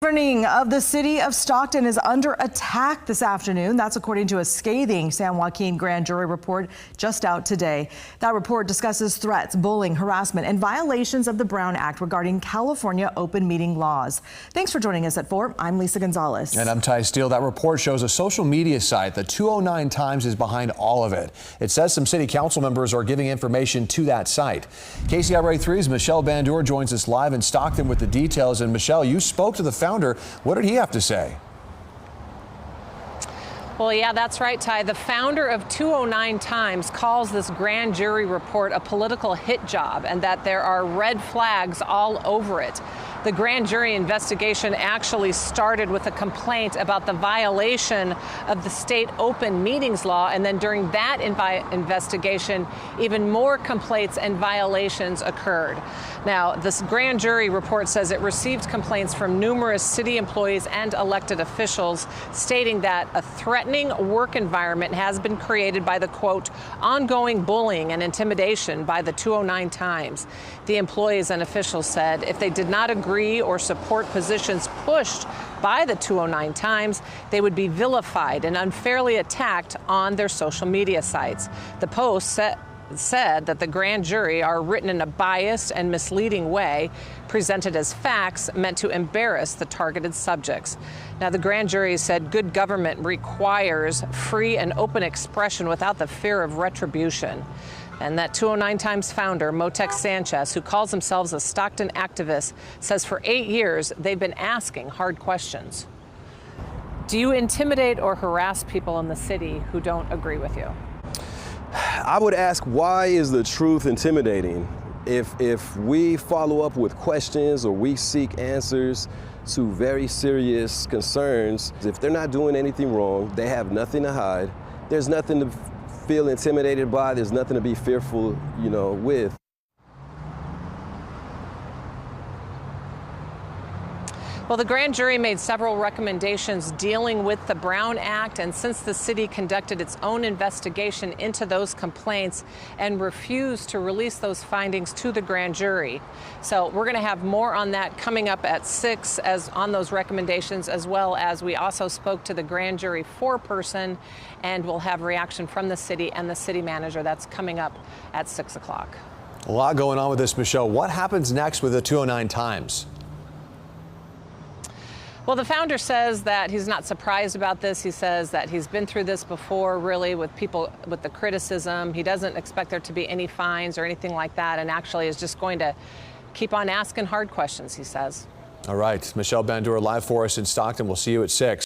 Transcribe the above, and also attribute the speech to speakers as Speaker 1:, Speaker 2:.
Speaker 1: governing of the city of Stockton is under attack this afternoon. That's according to a scathing San Joaquin grand jury report just out today. That report discusses threats, bullying, harassment, and violations of the Brown Act regarding California open meeting laws. Thanks for joining us at 4. I'm Lisa Gonzalez.
Speaker 2: And I'm Ty Steele. That report shows a social media site. The 209 Times is behind all of it. It says some city council members are giving information to that site. KCRA 3's Michelle Bandura joins us live in Stockton with the details. And Michelle, you spoke to the founder. What did he have to say?
Speaker 3: Well, yeah, that's right, Ty. The founder of 209 Times calls this grand jury report a political hit job and that there are red flags all over it. The grand jury investigation actually started with a complaint about the violation of the state open meetings law. And then during that investigation, even more complaints and violations occurred. Now, this grand jury report says it received complaints from numerous city employees and elected officials stating that a threatening work environment has been created by the, quote, ongoing bullying and intimidation by the 209 Times. The employees and officials said if they did not agree or support positions pushed by the 209 Times, they would be vilified and unfairly attacked on their social media sites. The Post said that the grand jury are written in a biased and misleading way, presented as facts meant to embarrass the targeted subjects. Now, the grand jury said good government requires free and open expression without the fear of retribution. And that 209 Times founder, Motex Sanchez, who calls themselves a Stockton activist, says for 8 years they've been asking hard questions. Do you intimidate or harass people in the city who don't agree with you?
Speaker 4: I would ask, why is the truth intimidating? If we follow up with questions or we seek answers to very serious concerns, if they're not doing anything wrong, they have nothing to hide, there's nothing to feel intimidated by, there's nothing to be fearful, with.
Speaker 3: Well, the grand jury made several recommendations dealing with the Brown Act, and since the city conducted its own investigation into those complaints and refused to release those findings to the grand jury. So we're going to have more on that coming up at 6 as on those recommendations, as well as we also spoke to the grand jury foreperson, and we'll have reaction from the city and the city manager. That's coming up at 6 o'clock.
Speaker 2: A lot going on with this, Michelle. What happens next with the 209 Times?
Speaker 3: Well, the founder says that he's not surprised about this. He says that he's been through this before, really, with people with the criticism. He doesn't expect there to be any fines or anything like that, and actually is just going to keep on asking hard questions, he says.
Speaker 2: All right. Michelle Bandura live for us in Stockton. We'll see you at 6.